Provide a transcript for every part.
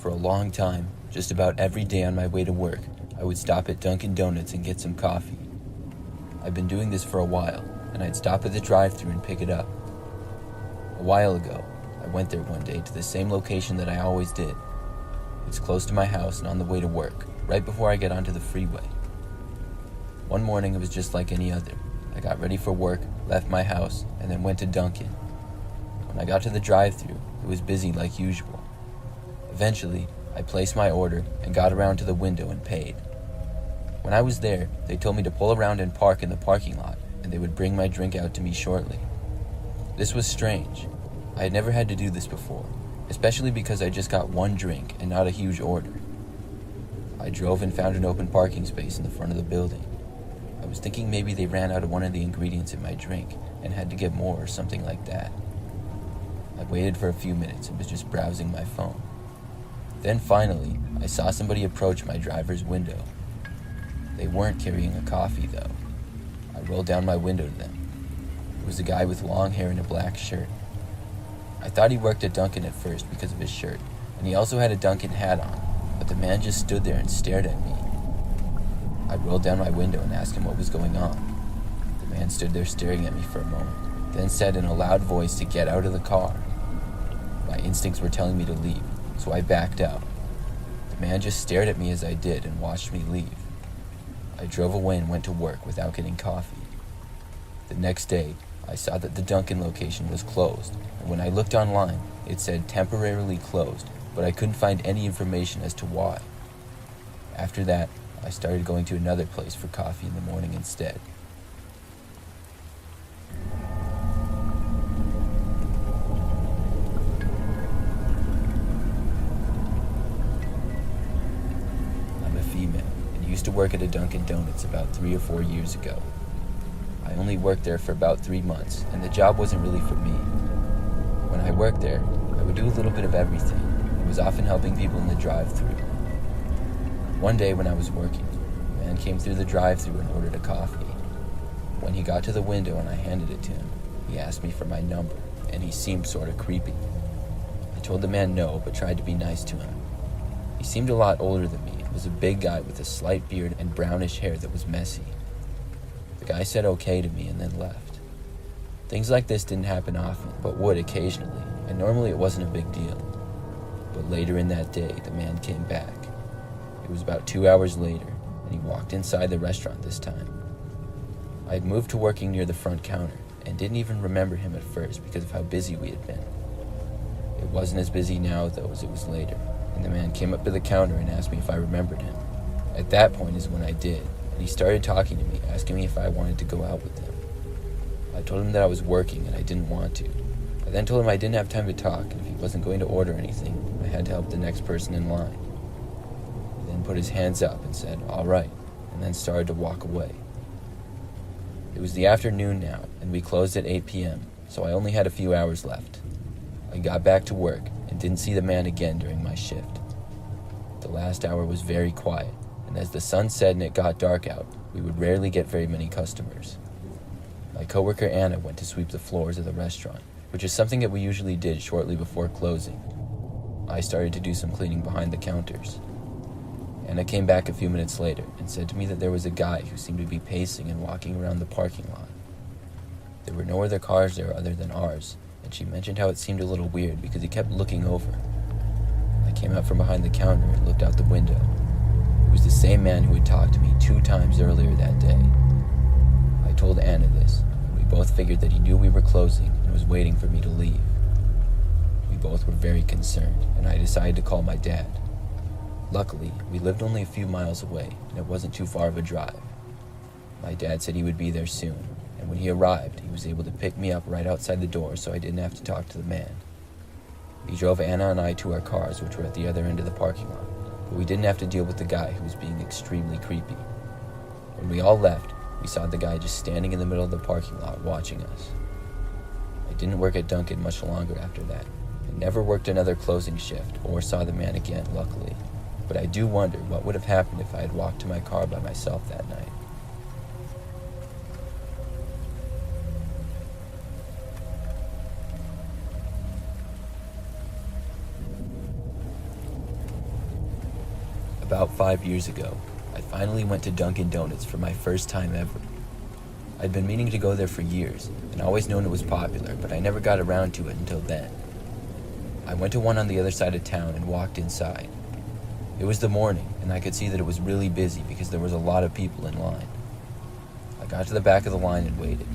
For a long time, just about every day on my way to work, I would stop at Dunkin' Donuts and get some coffee. I've been doing this for a while, and I'd stop at the drive-thru and pick it up. A while ago, I went there one day to the same location that I always did. It's close to my house and on the way to work, right before I get onto the freeway. One morning, it was just like any other. I got ready for work, left my house, and then went to Dunkin'. When I got to the drive-thru, it was busy like usual. Eventually, I placed my order and got around to the window and paid. When I was there, they told me to pull around and park in the parking lot, and they would bring my drink out to me shortly. This was strange. I had never had to do this before, especially because I just got one drink and not a huge order. I drove and found an open parking space in the front of the building. I was thinking maybe they ran out of one of the ingredients in my drink and had to get more or something like that. I waited for a few minutes and was just browsing my phone. Then finally, I saw somebody approach my driver's window. They weren't carrying a coffee, though. I rolled down my window to them. It was a guy with long hair and a black shirt. I thought he worked at Dunkin' at first because of his shirt, and he also had a Dunkin' hat on, but the man just stood there and stared at me. I rolled down my window and asked him what was going on. The man stood there staring at me for a moment, then said in a loud voice to get out of the car. My instincts were telling me to leave, so I backed out. The man just stared at me as I did and watched me leave. I drove away and went to work without getting coffee. The next day, I saw that the Dunkin' location was closed, and when I looked online, it said temporarily closed, but I couldn't find any information as to why. After that, I started going to another place for coffee in the morning instead. Used to work at a Dunkin' Donuts about 3 or 4 years ago. I only worked there for about 3 months, and the job wasn't really for me. When I worked there, I would do a little bit of everything. I was often helping people in the drive-thru. One day when I was working, a man came through the drive-thru and ordered a coffee. When he got to the window and I handed it to him, he asked me for my number, and he seemed sort of creepy. I told the man no, but tried to be nice to him. He seemed a lot older than me. Was a big guy with a slight beard and brownish hair that was messy. The guy said okay to me and then left. Things like this didn't happen often, but would occasionally, and normally it wasn't a big deal. But later in that day, the man came back. It was about 2 hours later, and he walked inside the restaurant this time. I had moved to working near the front counter, and didn't even remember him at first because of how busy we had been. It wasn't as busy now, though, as it was later. And the man came up to the counter and asked me if I remembered him. At that point is when I did, and he started talking to me, asking me if I wanted to go out with him. I told him that I was working and I didn't want to. I then told him I didn't have time to talk, and if he wasn't going to order anything, I had to help the next person in line. He then put his hands up and said, "All right," and then started to walk away. It was the afternoon now, and we closed at 8 p.m., so I only had a few hours left. I got back to work and didn't see the man again during my shift. The last hour was very quiet, and as the sun set and it got dark out, we would rarely get very many customers. My coworker Anna went to sweep the floors of the restaurant, which is something that we usually did shortly before closing. I started to do some cleaning behind the counters. Anna came back a few minutes later and said to me that there was a guy who seemed to be pacing and walking around the parking lot. There were no other cars there other than ours, and she mentioned how it seemed a little weird because he kept looking over. I came out from behind the counter and looked out the window. It was the same man who had talked to me 2 times earlier that day. I told Anna this, and we both figured that he knew we were closing and was waiting for me to leave. We both were very concerned, and I decided to call my dad. Luckily, we lived only a few miles away, and it wasn't too far of a drive. My dad said he would be there soon, and when he arrived, he was able to pick me up right outside the door so I didn't have to talk to the man. He drove Anna and I to our cars, which were at the other end of the parking lot, but we didn't have to deal with the guy who was being extremely creepy. When we all left, we saw the guy just standing in the middle of the parking lot watching us. I didn't work at Dunkin' much longer after that. I never worked another closing shift or saw the man again, luckily, but I do wonder what would have happened if I had walked to my car by myself that night. About 5 years ago, I finally went to Dunkin' Donuts for my first time ever. I'd been meaning to go there for years, and always known it was popular, but I never got around to it until then. I went to one on the other side of town and walked inside. It was the morning, and I could see that it was really busy because there was a lot of people in line. I got to the back of the line and waited.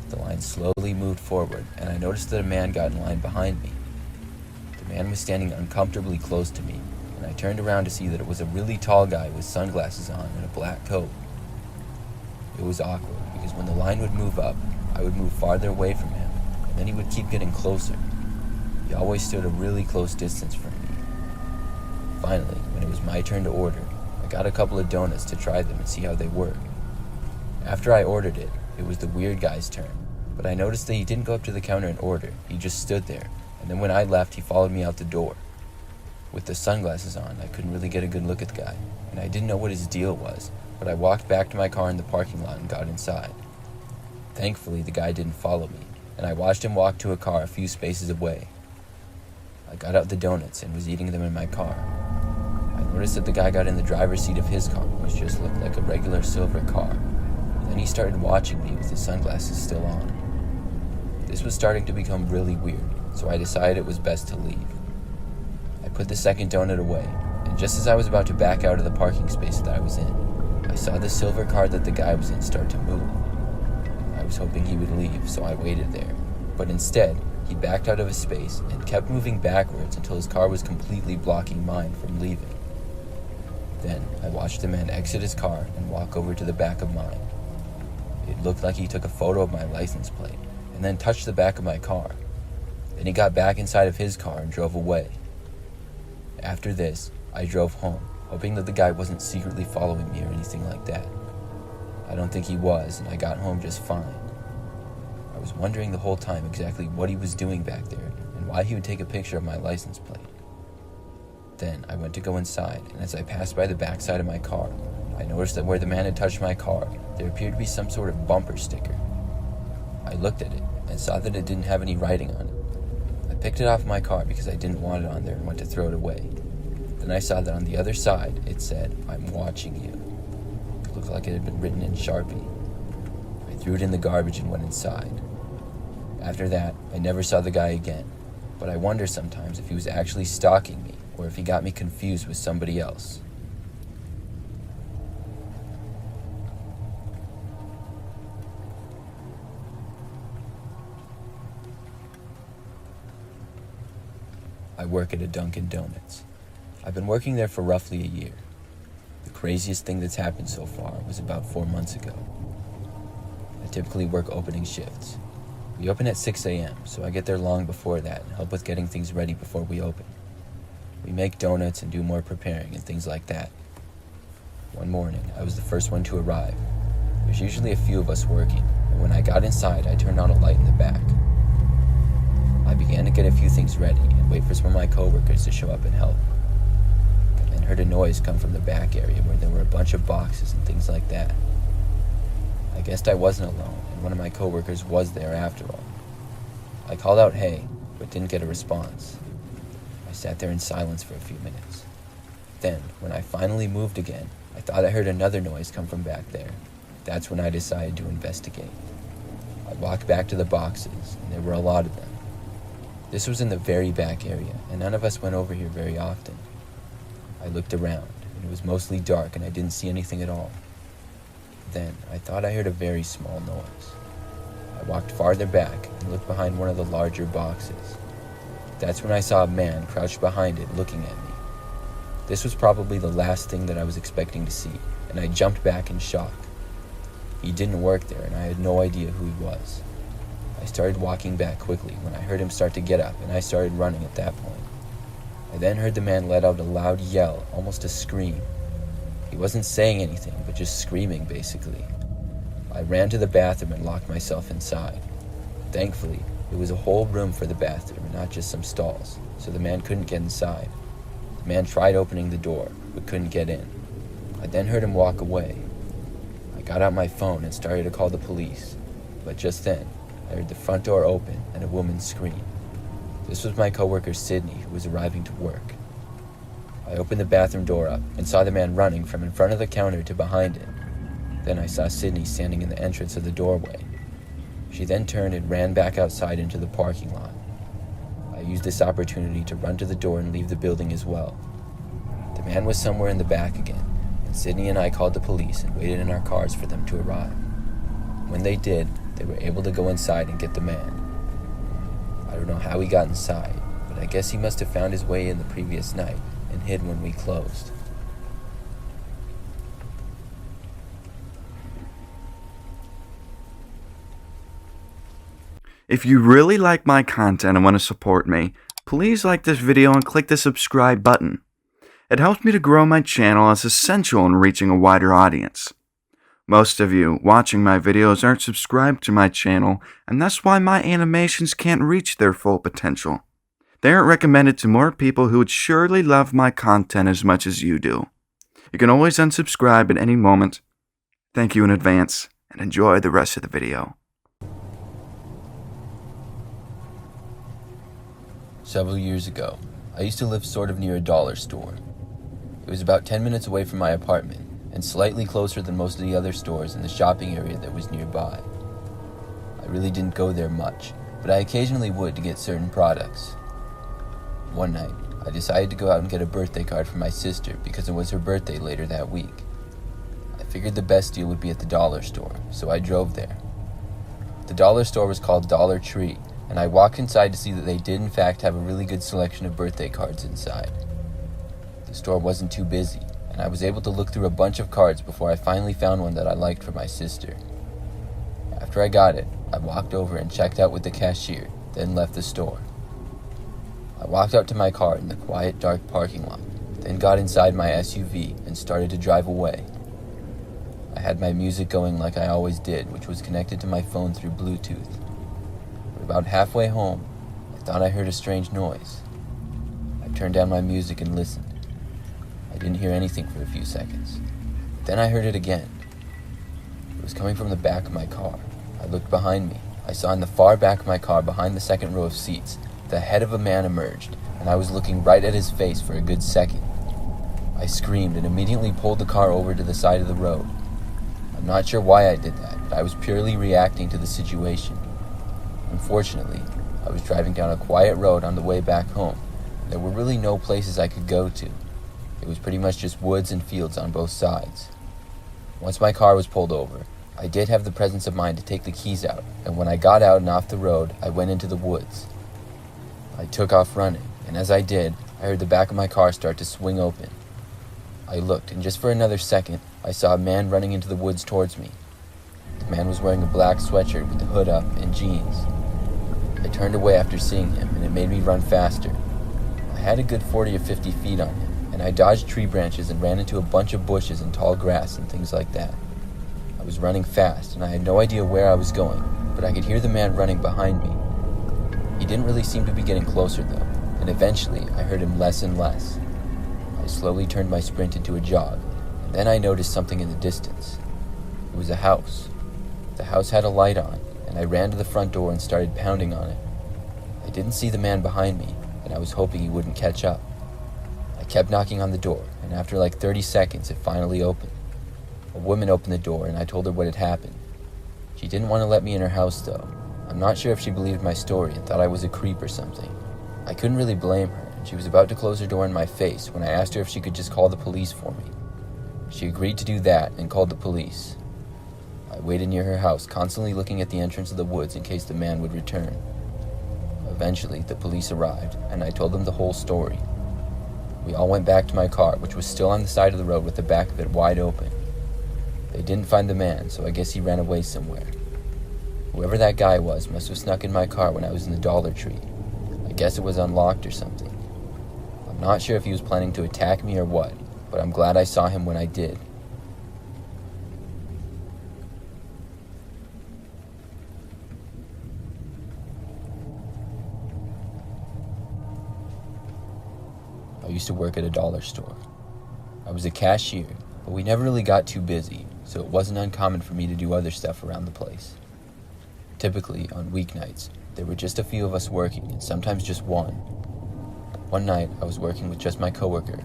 The line slowly moved forward, and I noticed that a man got in line behind me. The man was standing uncomfortably close to me, and I turned around to see that it was a really tall guy with sunglasses on and a black coat. It was awkward, because when the line would move up, I would move farther away from him, and then he would keep getting closer. He always stood a really close distance from me. Finally, when it was my turn to order, I got a couple of donuts to try them and see how they were. After I ordered it, it was the weird guy's turn, but I noticed that he didn't go up to the counter and order. He just stood there, and then when I left, he followed me out the door. With the sunglasses on, I couldn't really get a good look at the guy, and I didn't know what his deal was, but I walked back to my car in the parking lot and got inside. Thankfully, the guy didn't follow me, and I watched him walk to a car a few spaces away. I got out the donuts and was eating them in my car. I noticed that the guy got in the driver's seat of his car, which just looked like a regular silver car. Then he started watching me with his sunglasses still on. This was starting to become really weird, so I decided it was best to leave. I put the second donut away, and just as I was about to back out of the parking space that I was in, I saw the silver car that the guy was in start to move. I was hoping he would leave, so I waited there, but instead, he backed out of his space and kept moving backwards until his car was completely blocking mine from leaving. Then, I watched the man exit his car and walk over to the back of mine. It looked like he took a photo of my license plate, and then touched the back of my car. Then he got back inside of his car and drove away. After this, I drove home, hoping that the guy wasn't secretly following me or anything like that. I don't think he was, and I got home just fine. I was wondering the whole time exactly what he was doing back there and why he would take a picture of my license plate. Then I went to go inside, and as I passed by the backside of my car, I noticed that where the man had touched my car, there appeared to be some sort of bumper sticker. I looked at it and saw that it didn't have any writing on it. I picked it off my car because I didn't want it on there and went to throw it away. Then I saw that on the other side it said, "I'm watching you." It looked like it had been written in Sharpie. I threw it in the garbage and went inside. After that, I never saw the guy again, but I wonder sometimes if he was actually stalking me or if he got me confused with somebody else. I work at a Dunkin' Donuts. I've been working there for roughly a year. The craziest thing that's happened so far was about 4 months ago. I typically work opening shifts. We open at 6 a.m., so I get there long before that and help with getting things ready before we open. We make donuts and do more preparing and things like that. One morning, I was the first one to arrive. There's usually a few of us working, and when I got inside, I turned on a light in the back. I began to get a few things ready and wait for some of my coworkers to show up and help. I then heard a noise come from the back area where there were a bunch of boxes and things like that. I guessed I wasn't alone, and one of my coworkers was there after all. I called out "hey," but didn't get a response. I sat there in silence for a few minutes. Then, when I finally moved again, I thought I heard another noise come from back there. That's when I decided to investigate. I walked back to the boxes, and there were a lot of them. This was in the very back area, and none of us went over here very often. I looked around, and it was mostly dark, and I didn't see anything at all. Then, I thought I heard a very small noise. I walked farther back and looked behind one of the larger boxes. That's when I saw a man crouched behind it looking at me. This was probably the last thing that I was expecting to see, and I jumped back in shock. He didn't work there, and I had no idea who he was. I started walking back quickly when I heard him start to get up, and I started running at that point. I then heard the man let out a loud yell, almost a scream. He wasn't saying anything, but just screaming, basically. I ran to the bathroom and locked myself inside. Thankfully, it was a whole room for the bathroom and not just some stalls, so the man couldn't get inside. The man tried opening the door, but couldn't get in. I then heard him walk away. I got out my phone and started to call the police, but just then, I heard the front door open and a woman scream. This was my coworker Sydney, who was arriving to work. I opened the bathroom door up and saw the man running from in front of the counter to behind it. Then I saw Sydney standing in the entrance of the doorway. She then turned and ran back outside into the parking lot. I used this opportunity to run to the door and leave the building as well. The man was somewhere in the back again, and Sydney and I called the police and waited in our cars for them to arrive. When they did, they were able to go inside and get the man. I don't know how he got inside, but I guess he must have found his way in the previous night and hid when we closed. If you really like my content and want to support me, please like this video and click the subscribe button. It helps me to grow my channel and is essential in reaching a wider audience. Most of you watching my videos aren't subscribed to my channel, and that's why my animations can't reach their full potential. They aren't recommended to more people who would surely love my content as much as you do. You can always unsubscribe at any moment. Thank you in advance, and enjoy the rest of the video. Several years ago, I used to live sort of near a dollar store. It was about 10 minutes away from my apartment, and slightly closer than most of the other stores in the shopping area that was nearby. I really didn't go there much, but I occasionally would to get certain products. One night, I decided to go out and get a birthday card for my sister because it was her birthday later that week. I figured the best deal would be at the dollar store, so I drove there. The dollar store was called Dollar Tree, and I walked inside to see that they did in fact have a really good selection of birthday cards inside. The store wasn't too busy, and I was able to look through a bunch of cards before I finally found one that I liked for my sister. After I got it, I walked over and checked out with the cashier, then left the store. I walked out to my car in the quiet, dark parking lot, then got inside my SUV and started to drive away. I had my music going like I always did, which was connected to my phone through Bluetooth. About halfway home, I thought I heard a strange noise. I turned down my music and listened. I didn't hear anything for a few seconds. Then I heard it again. It was coming from the back of my car. I looked behind me. I saw in the far back of my car, behind the second row of seats, the head of a man emerged, and I was looking right at his face for a good second. I screamed and immediately pulled the car over to the side of the road. I'm not sure why I did that, but I was purely reacting to the situation. Unfortunately, I was driving down a quiet road on the way back home. There were really no places I could go to. It was pretty much just woods and fields on both sides. Once my car was pulled over, I did have the presence of mind to take the keys out, and when I got out and off the road, I went into the woods. I took off running, and as I did, I heard the back of my car start to swing open. I looked, and just for another second, I saw a man running into the woods towards me. The man was wearing a black sweatshirt with the hood up and jeans. I turned away after seeing him, and it made me run faster. I had a good 40 or 50 feet on him, and I dodged tree branches and ran into a bunch of bushes and tall grass and things like that. I was running fast, and I had no idea where I was going, but I could hear the man running behind me. He didn't really seem to be getting closer, though, and eventually I heard him less and less. I slowly turned my sprint into a jog, and then I noticed something in the distance. It was a house. The house had a light on, and I ran to the front door and started pounding on it. I didn't see the man behind me, and I was hoping he wouldn't catch up. I kept knocking on the door, and after like 30 seconds, it finally opened. A woman opened the door, and I told her what had happened. She didn't want to let me in her house, though. I'm not sure if she believed my story and thought I was a creep or something. I couldn't really blame her, and she was about to close her door in my face when I asked her if she could just call the police for me. She agreed to do that and called the police. I waited near her house, constantly looking at the entrance of the woods in case the man would return. Eventually, the police arrived, and I told them the whole story. We all went back to my car, which was still on the side of the road with the back of it wide open. They didn't find the man, so I guess he ran away somewhere. Whoever that guy was must have snuck in my car when I was in the Dollar Tree. I guess it was unlocked or something. I'm not sure if he was planning to attack me or what, but I'm glad I saw him when I did. I used to work at a dollar store. I was a cashier, but we never really got too busy, so it wasn't uncommon for me to do other stuff around the place. Typically, on weeknights, there were just a few of us working, and sometimes just one. One night, I was working with just my coworker,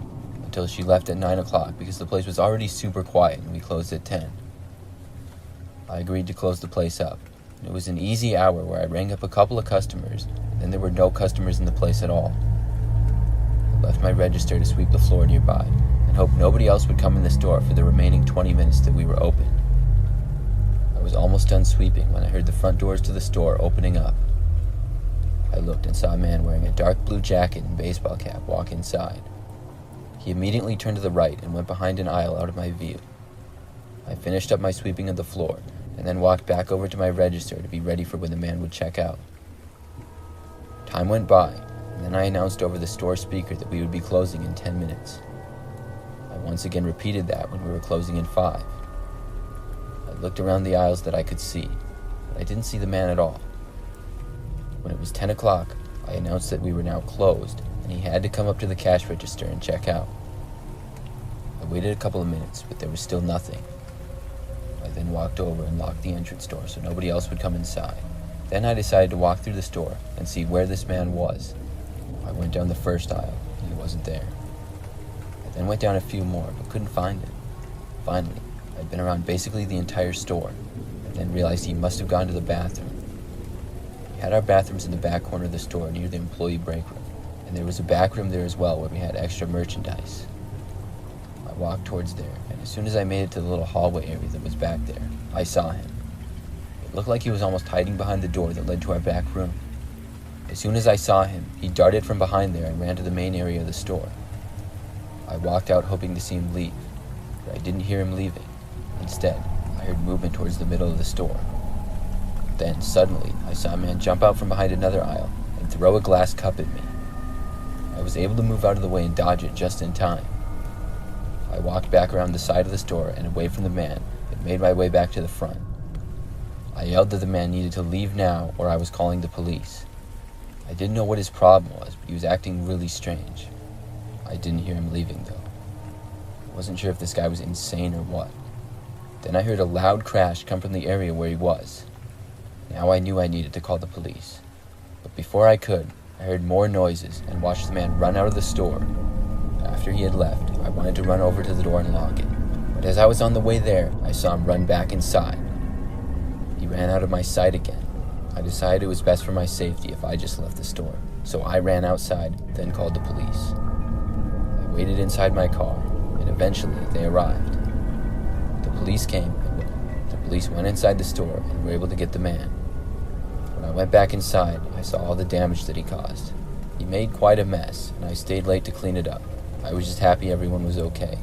until she left at 9 o'clock because the place was already super quiet and we closed at 10. I agreed to close the place up. It was an easy hour where I rang up a couple of customers, and there were no customers in the place at all. I left my register to sweep the floor nearby and hoped nobody else would come in the store for the remaining 20 minutes that we were open. I was almost done sweeping when I heard the front doors to the store opening up. I looked and saw a man wearing a dark blue jacket and baseball cap walk inside. He immediately turned to the right and went behind an aisle out of my view. I finished up my sweeping of the floor and then walked back over to my register to be ready for when the man would check out. Time went by, and then I announced over the store speaker that we would be closing in 10 minutes. I once again repeated that when we were closing in 5. I looked around the aisles that I could see, but I didn't see the man at all. When it was 10 o'clock, I announced that we were now closed, and he had to come up to the cash register and check out. I waited a couple of minutes, but there was still nothing. I then walked over and locked the entrance door so nobody else would come inside. Then I decided to walk through the store and see where this man was. I went down the first aisle, and he wasn't there. I then went down a few more, but couldn't find him. Finally, I'd been around basically the entire store, and then realized he must have gone to the bathroom. We had our bathrooms in the back corner of the store near the employee break room, and there was a back room there as well where we had extra merchandise. I walked towards there, and as soon as I made it to the little hallway area that was back there, I saw him. It looked like he was almost hiding behind the door that led to our back room. As soon as I saw him, he darted from behind there and ran to the main area of the store. I walked out hoping to see him leave, but I didn't hear him leaving. Instead, I heard movement towards the middle of the store. Then, suddenly, I saw a man jump out from behind another aisle and throw a glass cup at me. I was able to move out of the way and dodge it just in time. I walked back around the side of the store and away from the man and made my way back to the front. I yelled that the man needed to leave now or I was calling the police. I didn't know what his problem was, but he was acting really strange. I didn't hear him leaving, though. I wasn't sure if this guy was insane or what. Then I heard a loud crash come from the area where he was. Now I knew I needed to call the police. But before I could, I heard more noises and watched the man run out of the store. After he had left, I wanted to run over to the door and lock it. But as I was on the way there, I saw him run back inside. He ran out of my sight again. I decided it was best for my safety if I just left the store. So I ran outside, then called the police. I waited inside my car, and eventually they arrived. The police came, and the police went inside the store and were able to get the man. When I went back inside, I saw all the damage that he caused. He made quite a mess, and I stayed late to clean it up. I was just happy everyone was okay.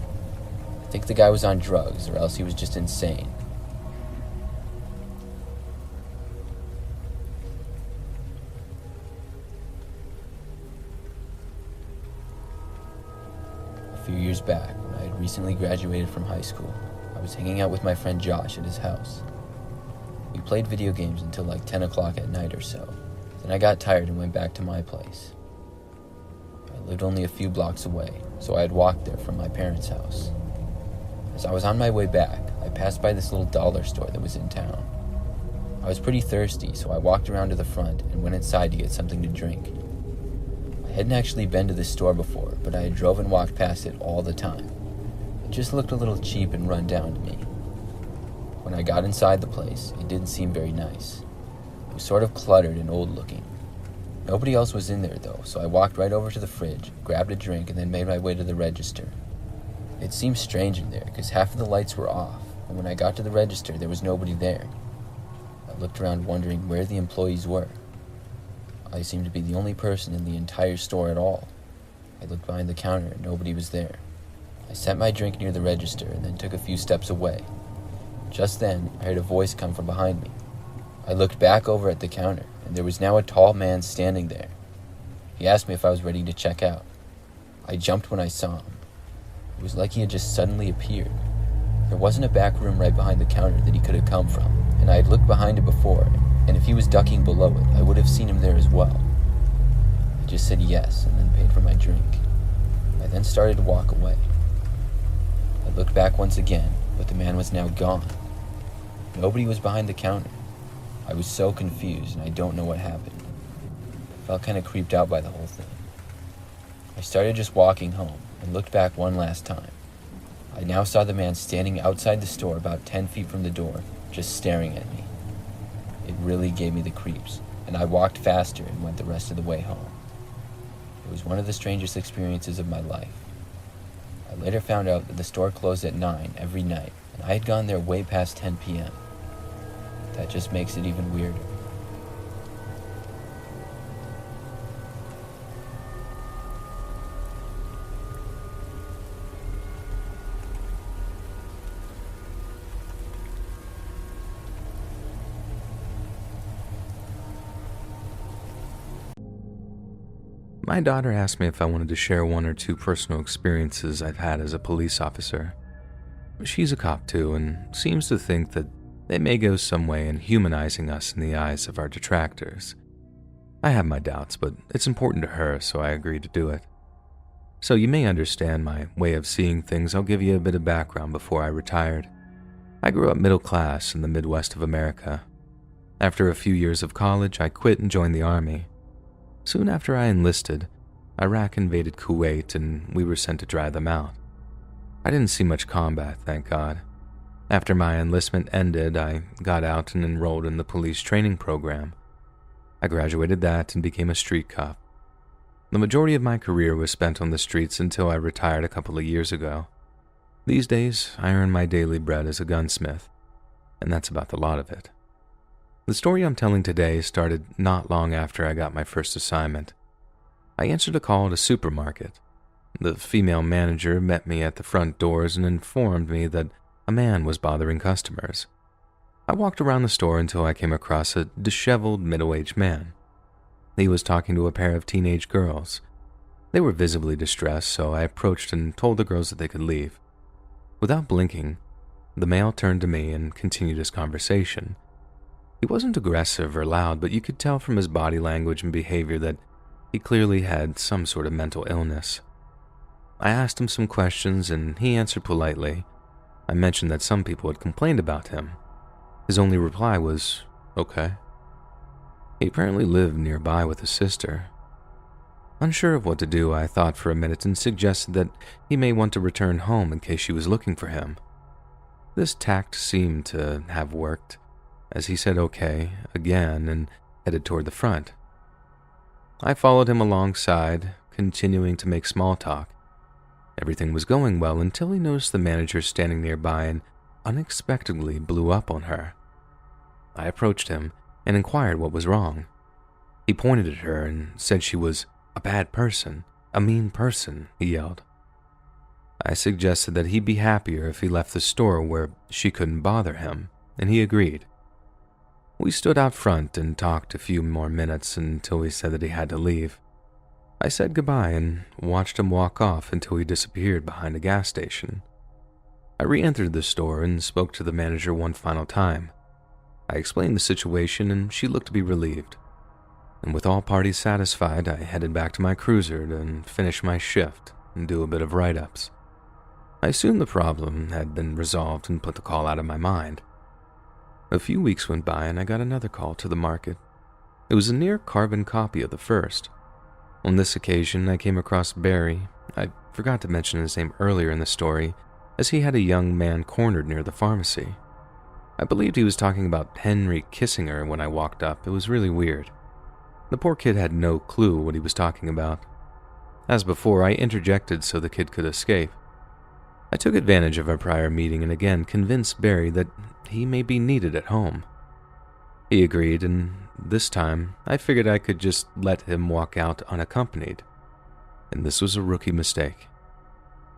I think the guy was on drugs, or else he was just insane. A few years back, when I had recently graduated from high school, I was hanging out with my friend Josh at his house. We played video games until like 10 o'clock at night or so. Then I got tired and went back to my place. I lived only a few blocks away, so I had walked there from my parents' house. As I was on my way back, I passed by this little dollar store that was in town. I was pretty thirsty, so I walked around to the front and went inside to get something to drink. I hadn't actually been to this store before, but I had drove and walked past it all the time. It just looked a little cheap and run down to me. When I got inside the place, it didn't seem very nice. It was sort of cluttered and old looking. Nobody else was in there though, so I walked right over to the fridge, grabbed a drink, and then made my way to the register. It seemed strange in there because half of the lights were off, and when I got to the register, there was nobody there. I looked around wondering where the employees were. I seemed to be the only person in the entire store at all. I looked behind the counter and nobody was there. I set my drink near the register and then took a few steps away. Just then, I heard a voice come from behind me. I looked back over at the counter, and there was now a tall man standing there. He asked me if I was ready to check out. I jumped when I saw him. It was like he had just suddenly appeared. There wasn't a back room right behind the counter that he could have come from, and I had looked behind it before, and if he was ducking below it, I would have seen him there as well. I just said yes, and then paid for my drink. I then started to walk away. I looked back once again, but the man was now gone. Nobody was behind the counter. I was so confused, and I don't know what happened. I felt kind of creeped out by the whole thing. I started just walking home, and looked back one last time. I now saw the man standing outside the store about 10 feet from the door, just staring at me. It really gave me the creeps, and I walked faster and went the rest of the way home. It was one of the strangest experiences of my life. I later found out that the store closed at 9 every night, and I had gone there way past 10 p.m. That just makes it even weirder. My daughter asked me if I wanted to share one or two personal experiences I've had as a police officer. She's a cop too, and seems to think that they may go some way in humanizing us in the eyes of our detractors. I have my doubts, but it's important to her, so I agreed to do it. So you may understand my way of seeing things. I'll give you a bit of background before I retired. I grew up middle class in the Midwest of America. After a few years of college, I quit and joined the Army. Soon after I enlisted, Iraq invaded Kuwait and we were sent to drive them out. I didn't see much combat, thank God. After my enlistment ended, I got out and enrolled in the police training program. I graduated that and became a street cop. The majority of my career was spent on the streets until I retired a couple of years ago. These days, I earn my daily bread as a gunsmith, and that's about the lot of it. The story I'm telling today started not long after I got my first assignment. I answered a call at a supermarket. The female manager met me at the front doors and informed me that a man was bothering customers. I walked around the store until I came across a disheveled middle-aged man. He was talking to a pair of teenage girls. They were visibly distressed, so I approached and told the girls that they could leave. Without blinking, the male turned to me and continued his conversation. He wasn't aggressive or loud, but you could tell from his body language and behavior that he clearly had some sort of mental illness. I asked him some questions and he answered politely. I mentioned that some people had complained about him. His only reply was, "Okay." He apparently lived nearby with his sister. Unsure of what to do, I thought for a minute and suggested that he may want to return home in case she was looking for him. This tact seemed to have worked, as he said okay again and headed toward the front. I followed him alongside, continuing to make small talk. Everything was going well until he noticed the manager standing nearby and unexpectedly blew up on her. I approached him and inquired what was wrong. He pointed at her and said she was a bad person, a mean person, he yelled. I suggested that he'd be happier if he left the store where she couldn't bother him, and he agreed. We stood out front and talked a few more minutes until he said that he had to leave. I said goodbye and watched him walk off until he disappeared behind a gas station. I re-entered the store and spoke to the manager one final time. I explained the situation and she looked to be relieved. And with all parties satisfied, I headed back to my cruiser to finish my shift and do a bit of write-ups. I assumed the problem had been resolved and put the call out of my mind. A few weeks went by and I got another call to the market. It was a near carbon copy of the first. On this occasion, I came across Barry. I forgot to mention his name earlier in the story, as he had a young man cornered near the pharmacy. I believed he was talking about Henry kissing her when I walked up. It was really weird. The poor kid had no clue what he was talking about. As before, I interjected so the kid could escape. I took advantage of our prior meeting and again convinced Barry that he may be needed at home. He agreed, and this time I figured I could just let him walk out unaccompanied. And this was a rookie mistake.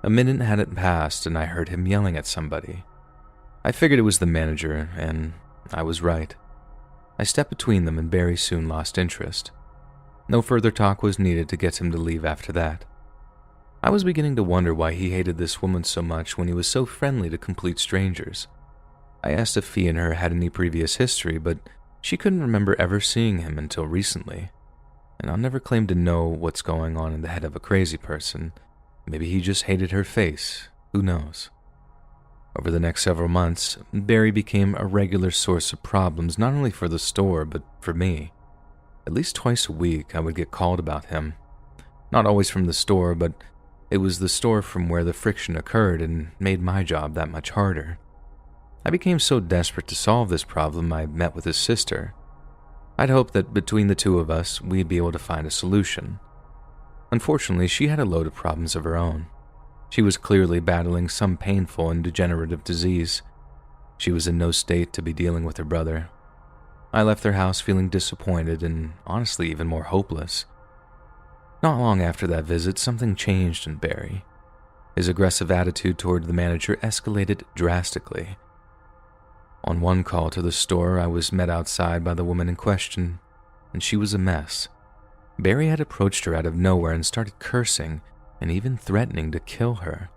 A minute hadn't passed and I heard him yelling at somebody. I figured it was the manager, and I was right. I stepped between them and Barry soon lost interest. No further talk was needed to get him to leave after that. I was beginning to wonder why he hated this woman so much when he was so friendly to complete strangers. I asked if he and her had any previous history, but she couldn't remember ever seeing him until recently. And I'll never claim to know what's going on in the head of a crazy person. Maybe he just hated her face. Who knows? Over the next several months, Barry became a regular source of problems not only for the store, but for me. At least twice a week, I would get called about him. Not always from the store, but It was the store from where the friction occurred and made my job that much harder. I became so desperate to solve this problem, I met with his sister. I'd hoped that between the two of us, we'd be able to find a solution. Unfortunately, she had a load of problems of her own. She was clearly battling some painful and degenerative disease. She was in no state to be dealing with her brother. I left their house feeling disappointed and honestly even more hopeless. Not long after that visit, something changed in Barry. His aggressive attitude toward the manager escalated drastically. On one call to the store, I was met outside by the woman in question, and she was a mess. Barry had approached her out of nowhere and started cursing and even threatening to kill her.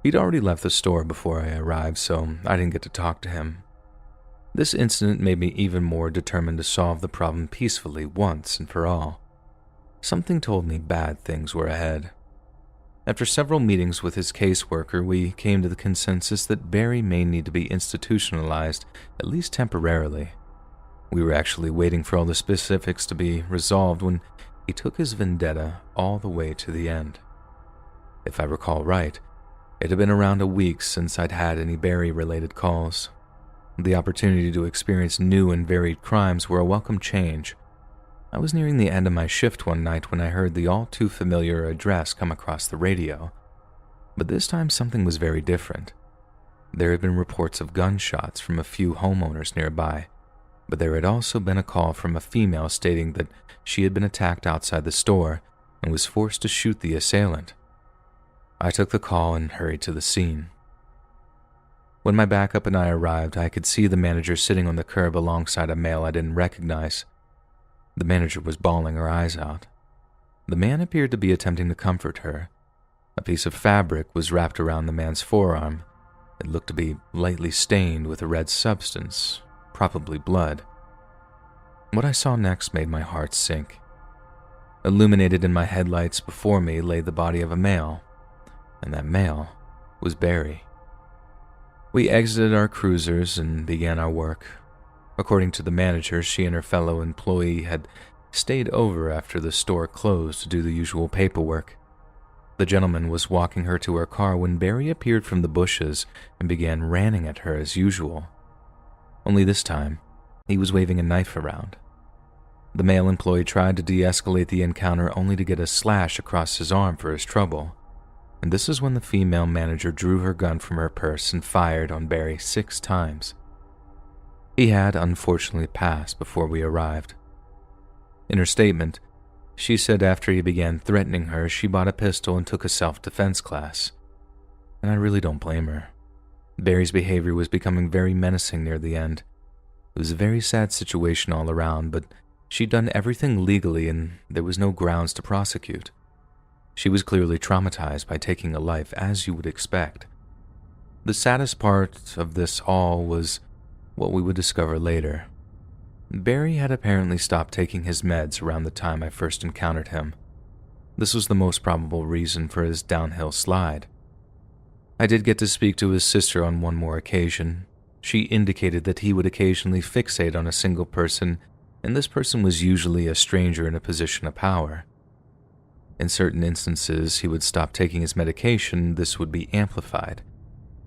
He'd already left the store before I arrived, so I didn't get to talk to him. This incident made me even more determined to solve the problem peacefully once and for all. Something told me bad things were ahead. After several meetings with his caseworker, we came to the consensus that Barry may need to be institutionalized, at least temporarily. We were actually waiting for all the specifics to be resolved when he took his vendetta all the way to the end. If I recall right, it had been around a week since I'd had any Barry-related calls. The opportunity to experience new and varied crimes were a welcome change. I was nearing the end of my shift one night when I heard the all-too-familiar address come across the radio. But this time something was very different. There had been reports of gunshots from a few homeowners nearby, but there had also been a call from a female stating that she had been attacked outside the store and was forced to shoot the assailant. I took the call and hurried to the scene. When my backup and I arrived, I could see the manager sitting on the curb alongside a male I didn't recognize. The manager was bawling her eyes out. The man appeared to be attempting to comfort her. A piece of fabric was wrapped around the man's forearm. It looked to be lightly stained with a red substance, probably blood. What I saw next made my heart sink. Illuminated in my headlights before me lay the body of a male, and that male was Barry. We exited our cruisers and began our work. According to the manager, she and her fellow employee had stayed over after the store closed to do the usual paperwork. The gentleman was walking her to her car when Barry appeared from the bushes and began ranting at her as usual. Only this time, he was waving a knife around. The male employee tried to de-escalate the encounter only to get a slash across his arm for his trouble, and this is when the female manager drew her gun from her purse and fired on Barry 6 times. He had unfortunately passed before we arrived. In her statement, she said after he began threatening her, she bought a pistol and took a self-defense class. And I really don't blame her. Barry's behavior was becoming very menacing near the end. It was a very sad situation all around, but she'd done everything legally and there was no grounds to prosecute. She was clearly traumatized by taking a life, as you would expect. The saddest part of this all was what we would discover later. Barry had apparently stopped taking his meds around the time I first encountered him. This was the most probable reason for his downhill slide. I did get to speak to his sister on one more occasion. She indicated that he would occasionally fixate on a single person, and this person was usually a stranger in a position of power. In certain instances, he would stop taking his medication, this would be amplified.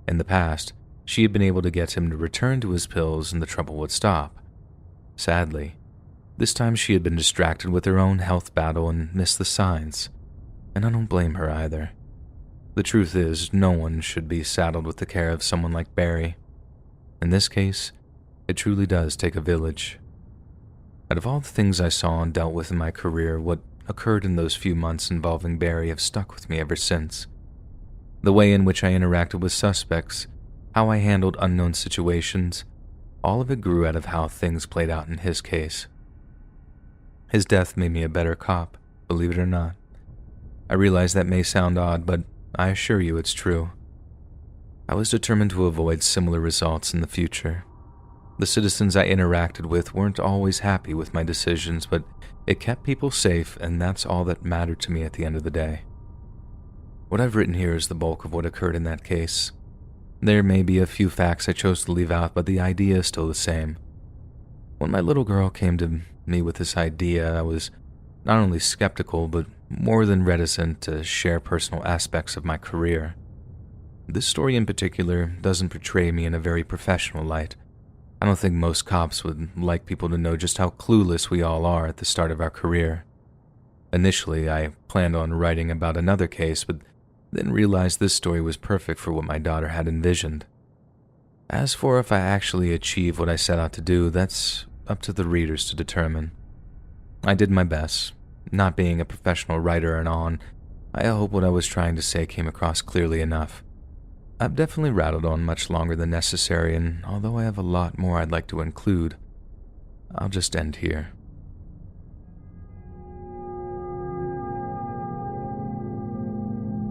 In the past, she had been able to get him to return to his pills and the trouble would stop. Sadly, this time she had been distracted with her own health battle and missed the signs, and I don't blame her either. The truth is, no one should be saddled with the care of someone like Barry. In this case, it truly does take a village. Out of all the things I saw and dealt with in my career, what occurred in those few months involving Barry have stuck with me ever since. The way in which I interacted with suspects, how I handled unknown situations, all of it grew out of how things played out in his case. His death made me a better cop, believe it or not. I realize that may sound odd, but I assure you it's true. I was determined to avoid similar results in the future. The citizens I interacted with weren't always happy with my decisions, but it kept people safe, and that's all that mattered to me at the end of the day. What I've written here is the bulk of what occurred in that case. There may be a few facts I chose to leave out, but the idea is still the same. When my little girl came to me with this idea, I was not only skeptical, but more than reticent to share personal aspects of my career. This story in particular doesn't portray me in a very professional light. I don't think most cops would like people to know just how clueless we all are at the start of our career. Initially, I planned on writing about another case, but then realized this story was perfect for what my daughter had envisioned. As for if I actually achieve what I set out to do, that's up to the readers to determine. I did my best. Not being a professional writer and on, I hope what I was trying to say came across clearly enough. I've definitely rattled on much longer than necessary, and although I have a lot more I'd like to include, I'll just end here.